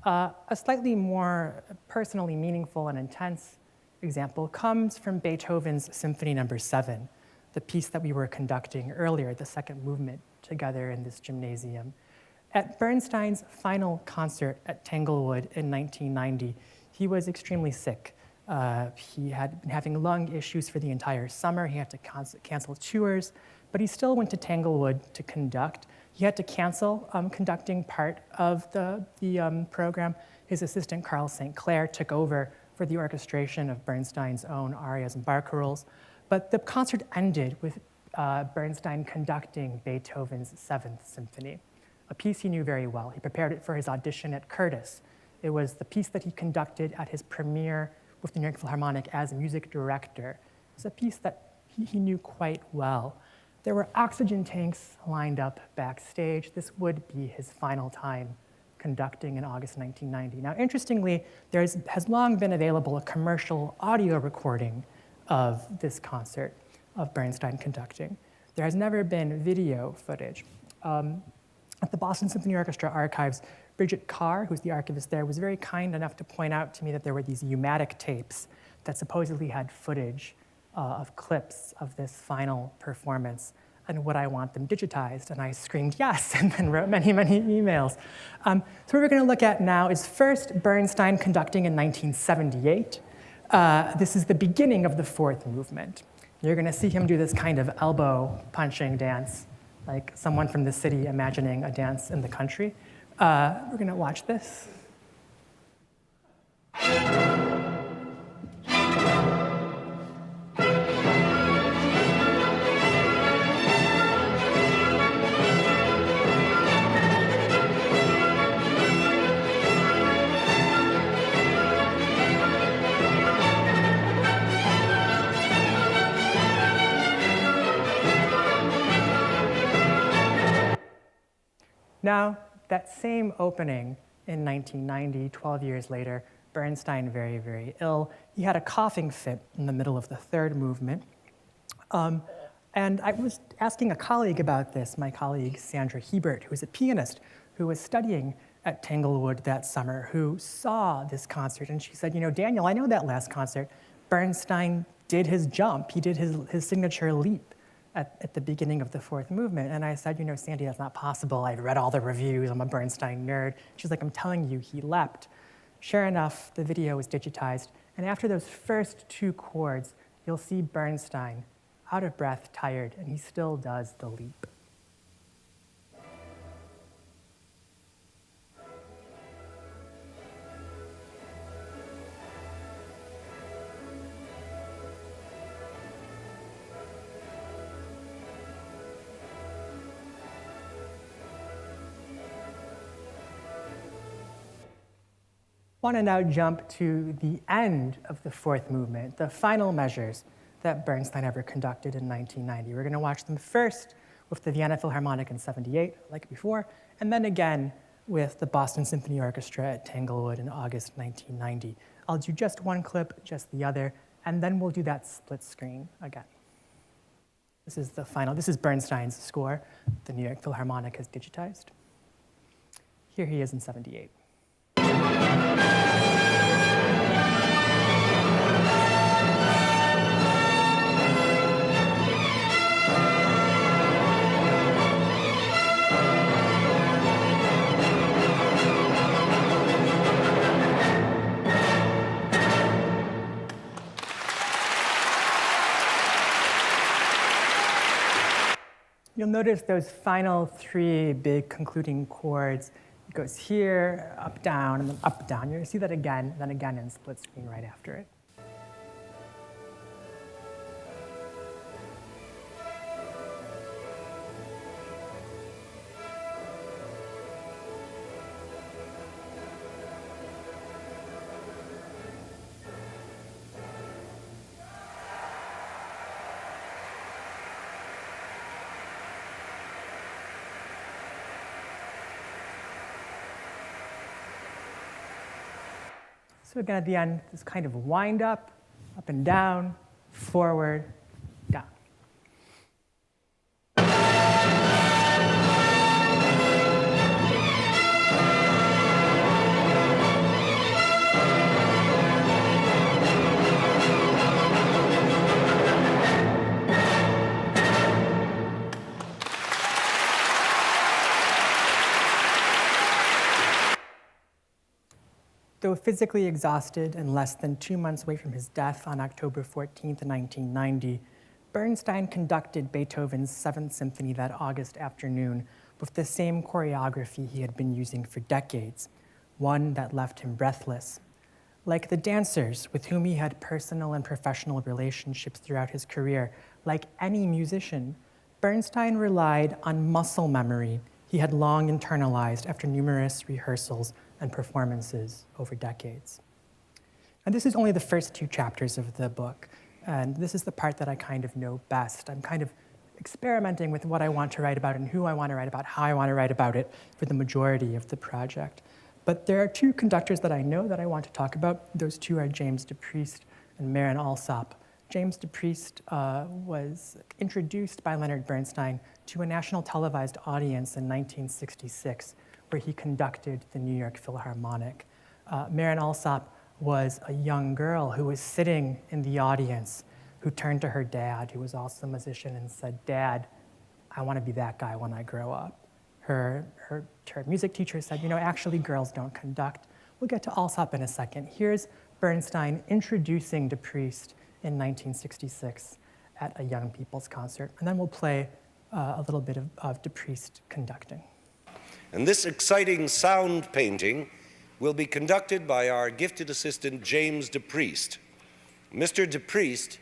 Speaker 2: A slightly more personally meaningful and intense example comes from Beethoven's Symphony No. 7, the piece that we were conducting earlier, the second movement, together in this gymnasium. At Bernstein's final concert at Tanglewood in 1990, he was extremely sick. He had been having lung issues for the entire summer. He had to cancel tours, but he still went to Tanglewood to conduct. He had to cancel conducting part of the program. His assistant, Carl St. Clair, took over for the orchestration of Bernstein's own arias and barcarolles. But the concert ended with Bernstein conducting Beethoven's Seventh Symphony, a piece he knew very well. He prepared it for his audition at Curtis. It was the piece that he conducted at his premiere with the New York Philharmonic as music director. It was a piece that he knew quite well. There were oxygen tanks lined up backstage. This would be his final time conducting in August 1990. Now, interestingly, there has long been available a commercial audio recording of this concert of Bernstein conducting. There has never been video footage. At the Boston Symphony Orchestra archives, Bridget Carr, who's the archivist there, was very kind enough to point out to me that there were these U-matic tapes that supposedly had footage of clips of this final performance, and would I want them digitized? And I screamed yes, and then wrote many, many emails. So what we're going to look at now is first Bernstein conducting in 1978. This is the beginning of the fourth movement. You're going to see him do this kind of elbow punching dance, like someone from the city imagining a dance in the country. We're going to watch this. Now, that same opening in 1990, 12 years later, Bernstein very, very ill. He had a coughing fit in the middle of the third movement. And I was asking a colleague about this, my colleague Sandra Hebert, who is a pianist who was studying at Tanglewood that summer, who saw this concert. And she said, Daniel, I know that last concert. Bernstein did his jump. He did his signature leap at the beginning of the fourth movement. And I said, Sandy, that's not possible. I've read all the reviews. I'm a Bernstein nerd. She's like, I'm telling you, he leapt. Sure enough, the video was digitized, and after those first 2 chords, you'll see Bernstein, out of breath, tired, and he still does the leap. I want to now jump to the end of the 4th movement, the final measures that Bernstein ever conducted in 1990. We're going to watch them first with the Vienna Philharmonic in '78, like before, and then again with the Boston Symphony Orchestra at Tanglewood in August 1990. I'll do just one clip, just the other, and then we'll do that split screen again. This is the final. This is Bernstein's score. The New York Philharmonic has digitized. Here he is in '78. You'll notice those final 3 big concluding chords. It goes here, up, down, and then up, down. You're going to see that again, then again in split screen right after it. So again, at the end, this kind of wind up and down, forward, down. Though physically exhausted and less than 2 months away from his death on October 14th, 1990, Bernstein conducted Beethoven's 7th Symphony that August afternoon with the same choreography he had been using for decades, one that left him breathless. Like the dancers with whom he had personal and professional relationships throughout his career, like any musician, Bernstein relied on muscle memory he had long internalized after numerous rehearsals and performances over decades. And this is only the first 2 chapters of the book, and this is the part that I kind of know best. I'm kind of experimenting with what I want to write about and who I want to write about, how I want to write about it for the majority of the project. But there are 2 conductors that I know that I want to talk about. Those 2 are James DePriest and Marin Alsop. James DePriest was introduced by Leonard Bernstein to a national televised audience in 1966, where he conducted the New York Philharmonic. Marin Alsop was a young girl who was sitting in the audience, who turned to her dad, who was also a musician, and said, "Dad, I want to be that guy when I grow up." Her music teacher said, actually girls don't conduct. We'll get to Alsop in a second. Here's Bernstein introducing DePriest in 1966 at a young people's concert. And then we'll play a little bit of DePriest conducting.
Speaker 5: And this exciting sound painting will be conducted by our gifted assistant, James DePriest. Mr. DePriest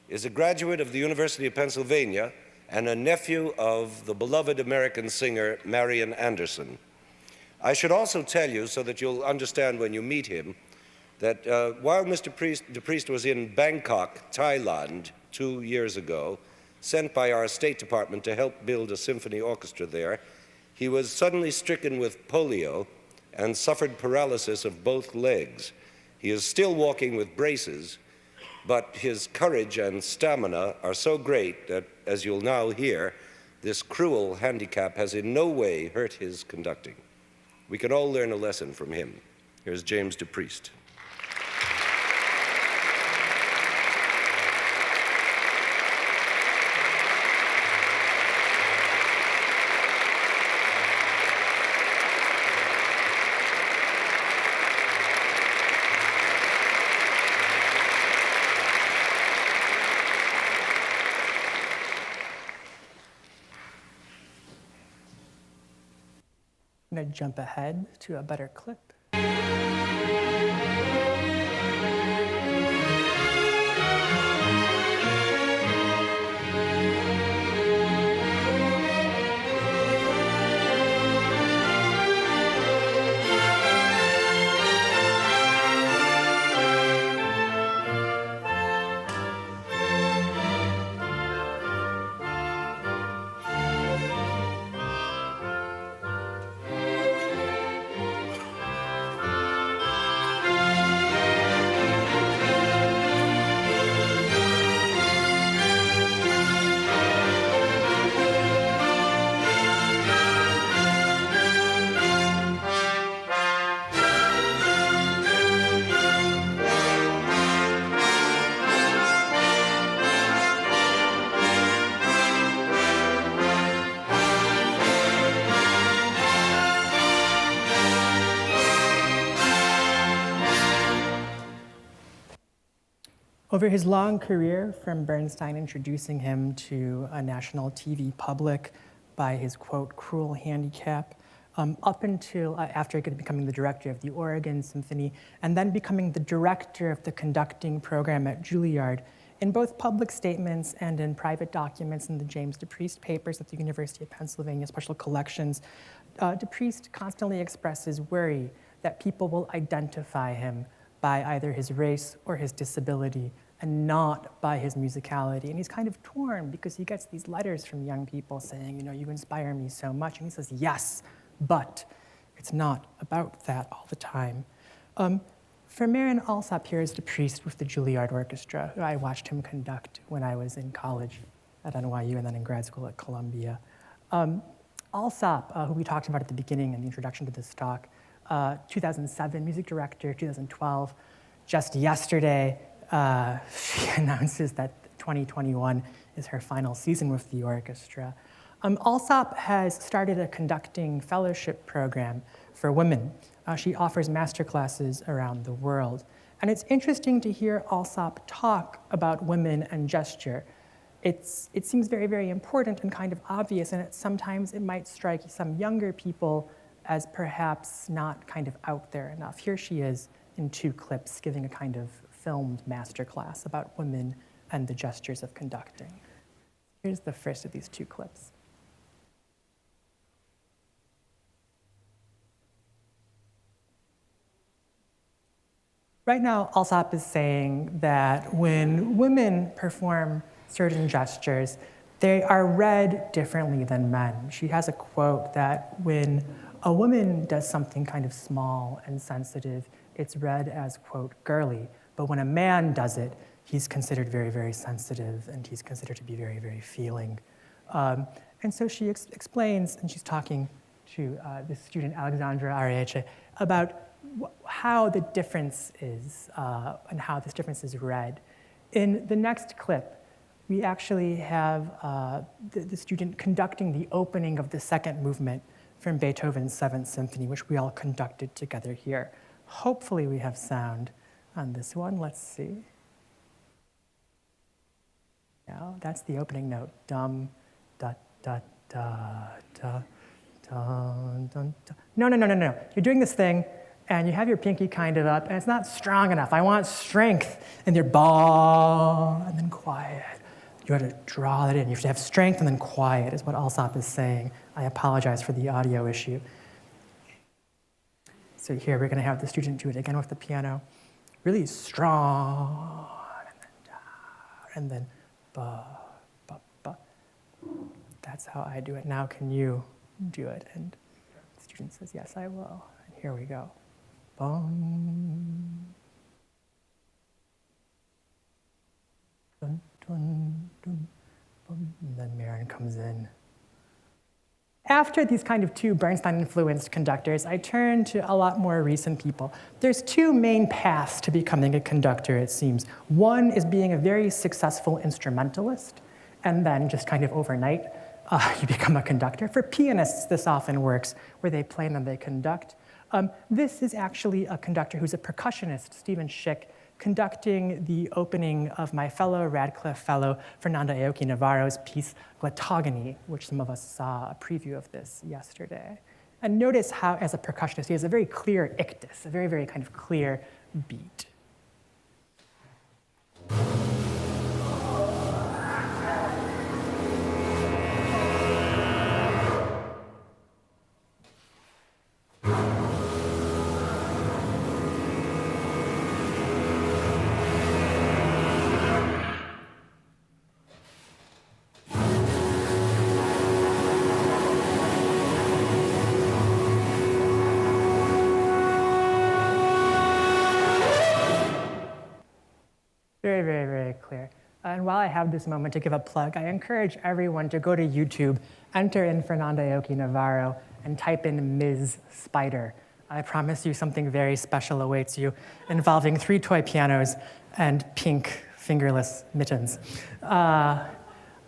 Speaker 5: is a graduate of the University of Pennsylvania and a nephew of the beloved American singer, Marian Anderson. I should also tell you, so that you'll understand when you meet him, that while Mr. DePriest was in Bangkok, Thailand, 2 years ago, sent by our State Department to help build a symphony orchestra there, he was suddenly stricken with polio and suffered paralysis of both legs. He is still walking with braces, but his courage and stamina are so great that, as you'll now hear, this cruel handicap has in no way hurt his conducting. We can all learn a lesson from him. Here's James DePriest.
Speaker 2: I'm gonna jump ahead to a better clip. Over his long career, from Bernstein introducing him to a national TV public by his, quote, cruel handicap, up until after becoming the director of the Oregon Symphony, and then becoming the director of the conducting program at Juilliard, in both public statements and in private documents in the James DePriest papers at the University of Pennsylvania Special Collections, DePriest constantly expresses worry that people will identify him by either his race or his disability, and not by his musicality. And he's kind of torn because he gets these letters from young people saying, you know, you inspire me so much. And he says, yes, but it's not about that all the time. For Marin Alsop, here is DePriest with the Juilliard Orchestra, who I watched him conduct when I was in college at NYU and then in grad school at Columbia. Alsop, who we talked about at the beginning in the introduction to this talk, 2007 music director, 2012. Just yesterday, she announces that 2021 is her final season with the orchestra. Alsop has started a conducting fellowship program for women. She offers master classes around the world. And it's interesting to hear Alsop talk about women and gesture. It seems very, very important and kind of obvious, and sometimes it might strike some younger people as perhaps not kind of out there enough. Here she is in 2 clips giving a kind of filmed masterclass about women and the gestures of conducting. Here's the first of these 2 clips. Right now, Alsop is saying that when women perform certain gestures, they are read differently than men. She has a quote that when a woman does something kind of small and sensitive, it's read as, quote, girly. But when a man does it, he's considered very, very sensitive, and he's considered to be very, very feeling. And so she explains, and she's talking to this student, Alexandra Ariete, about how the difference is, and how this difference is read. In the next clip, we actually have the student conducting the opening of the 2nd movement from Beethoven's 7th Symphony, which we all conducted together here. Hopefully we have sound on this one. Let's see. No, that's the opening note. Dum, da, da, da, da, dun, dun, dun. No. You're doing this thing, and you have your pinky kind of up, and it's not strong enough. I want strength. And you're ba, and then quiet. You have to draw that in. You have to have strength and then quiet, is what Alsop is saying. I apologize for the audio issue. So here we're going to have the student do it again with the piano. Really strong, and then down, and then ba, ba, ba. That's how I do it. Now can you do it? And the student says, yes, I will. And here we go. Bum. Dun, dun, dun, bum. And then Marin comes in. After these kind of 2 Bernstein-influenced conductors, I turn to a lot more recent people. There's 2 main paths to becoming a conductor, it seems. One is being a very successful instrumentalist, and then just kind of overnight, you become a conductor. For pianists, this often works, where they play and then they conduct. This is actually a conductor who's a percussionist, Stephen Schick, conducting the opening of my fellow Radcliffe fellow, Fernanda Aoki Navarro's piece, Glottogony, which some of us saw a preview of this yesterday. And notice how, as a percussionist, he has a very clear ictus, a very, very kind of clear beat. Very, very, very clear. And while I have this moment to give a plug, I encourage everyone to go to YouTube, enter in Fernanda Aoki Navarro, and type in Ms. Spider. I promise you something very special awaits you, involving 3 toy pianos and pink fingerless mittens.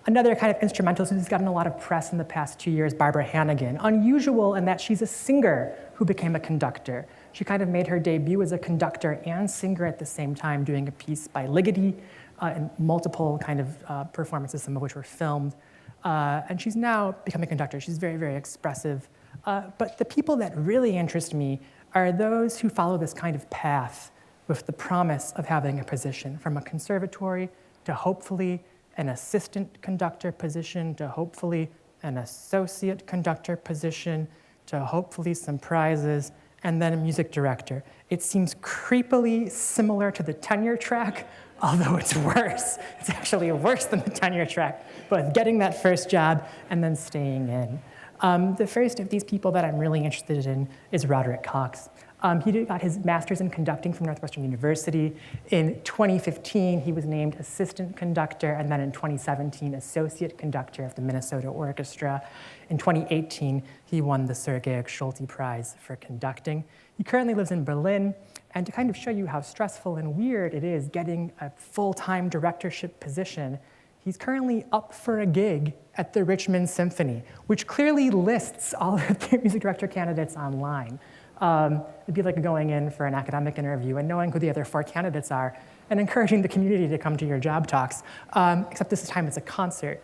Speaker 2: Another kind of instrumentalist who's gotten a lot of press in the past 2 years, Barbara Hannigan. Unusual in that she's a singer who became a conductor. She kind of made her debut as a conductor and singer at the same time, doing a piece by Ligeti and multiple kind of performances, some of which were filmed. And she's now become a conductor. She's very, very expressive. But the people that really interest me are those who follow this kind of path with the promise of having a position, from a conservatory to hopefully an assistant conductor position, to hopefully an associate conductor position, to hopefully some prizes, and then a music director. It seems creepily similar to the tenure track, although it's worse. It's actually worse than the tenure track, both getting that first job and then staying in. The first of these people that I'm really interested in is Roderick Cox. He got his master's in conducting from Northwestern University. In 2015, he was named assistant conductor, and then in 2017, associate conductor of the Minnesota Orchestra. In 2018, he won the Sergei Schulte Prize for conducting. He currently lives in Berlin, and to kind of show you how stressful and weird it is getting a full-time directorship position, he's currently up for a gig at the Richmond Symphony, which clearly lists all of their music director candidates online. It'd be like going in for an academic interview and knowing who the other 4 candidates are and encouraging the community to come to your job talks, except this time it's a concert.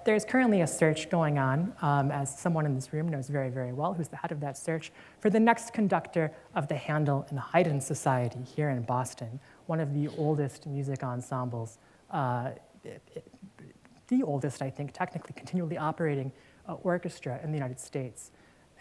Speaker 2: There's currently a search going on, as someone in this room knows very, very well, who's the head of that search, for the next conductor of the Handel and Haydn Society here in Boston, one of the oldest music ensembles, the oldest, I think, technically continually operating orchestra in the United States.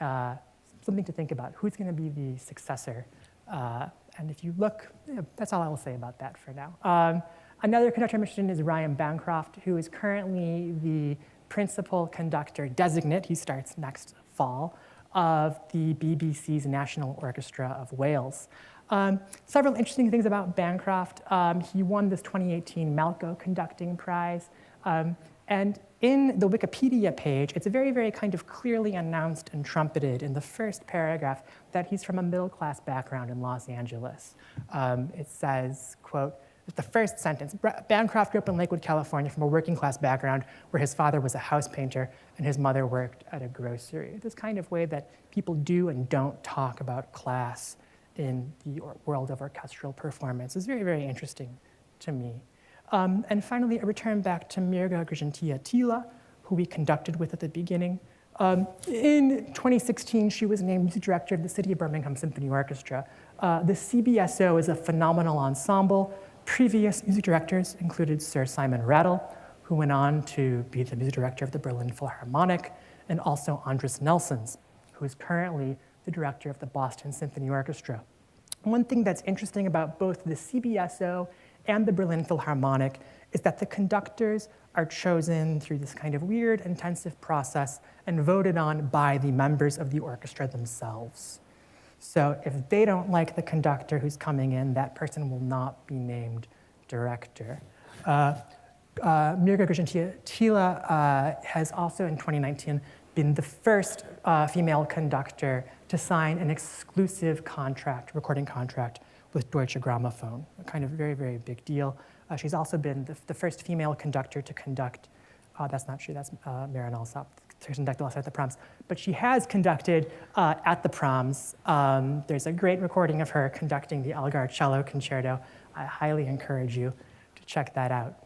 Speaker 2: Something to think about. Who's going to be the successor? And if you look, that's all I will say about that for now. Another conductor I'm interested in is Ryan Bancroft, who is currently the principal conductor designate, he starts next fall, of the BBC's National Orchestra of Wales. Several interesting things about Bancroft. He won this 2018 Malco Conducting Prize. And in the Wikipedia page, it's very, very kind of clearly announced and trumpeted in the first paragraph that he's from a middle-class background in Los Angeles. It says, quote, the first sentence, Bancroft grew up in Lakewood, California from a working-class background where his father was a house painter and his mother worked at a grocery. This kind of way that people do and don't talk about class in the world of orchestral performance is very, very interesting to me. And finally, a return back to Mirga Grazinyte-Tyla, who we conducted with at the beginning. In 2016, she was named music director of the City of Birmingham Symphony Orchestra. The CBSO is a phenomenal ensemble. Previous music directors included Sir Simon Rattle, who went on to be the music director of the Berlin Philharmonic, and also Andris Nelsons, who is currently the director of the Boston Symphony Orchestra. One thing that's interesting about both the CBSO and the Berlin Philharmonic is that the conductors are chosen through this kind of weird, intensive process and voted on by the members of the orchestra themselves. So if they don't like the conductor who's coming in, that person will not be named director. Mirga Grazinyte-Tyla has also in 2019 been the first female conductor to sign an exclusive contract, recording contract with Deutsche Grammophon, a kind of very, very big deal. She's also been the first female conductor to conduct, that's not true, that's Marin Alsop, to conduct alongside the proms. But she has conducted at the proms. There's a great recording of her conducting the Elgar Cello Concerto. I highly encourage you to check that out.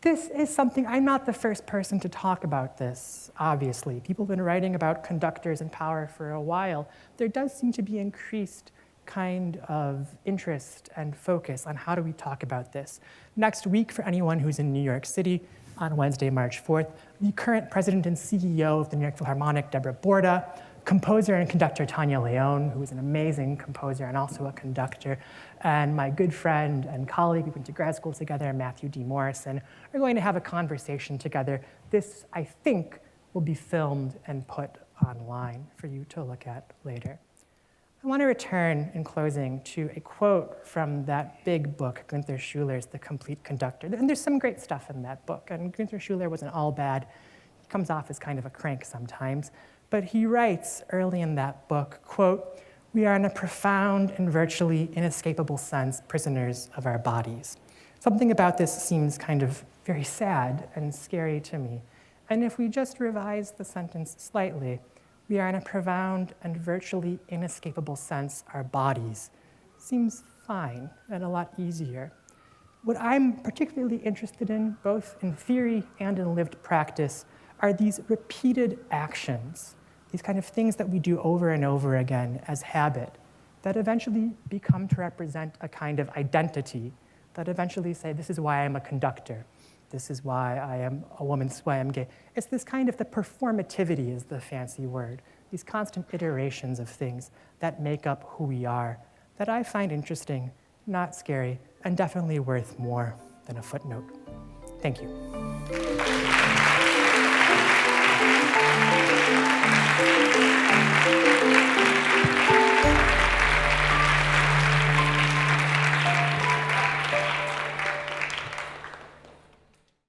Speaker 2: This is something, I'm not the first person to talk about this, obviously. People have been writing about conductors and power for a while. There does seem to be increased kind of interest and focus on how do we talk about this. Next week, for anyone who's in New York City, on Wednesday, March 4th, the current president and CEO of the New York Philharmonic, Deborah Borda, composer and conductor Tanya Leone, who is an amazing composer and also a conductor, and my good friend and colleague, we went to grad school together, Matthew D. Morrison, are going to have a conversation together. This, I think, will be filmed and put online for you to look at later. I want to return in closing to a quote from that big book, Gunther Schuler's The Complete Conductor. And there's some great stuff in that book, and Gunther Schuler wasn't all bad. He comes off as kind of a crank sometimes. But he writes early in that book, quote, "We are in a profound and virtually inescapable sense prisoners of our bodies." Something about this seems kind of very sad and scary to me. And if we just revise the sentence slightly, we are in a profound and virtually inescapable sense our bodies, seems fine and a lot easier. What I'm particularly interested in, both in theory and in lived practice, are these repeated actions, these kind of things that we do over and over again as habit, that eventually become to represent a kind of identity, that eventually say, this is why I'm a conductor, this is why I am a woman, this is why I'm gay. It's this kind of, the performativity is the fancy word, these constant iterations of things that make up who we are, that I find interesting, not scary, and definitely worth more than a footnote. Thank you.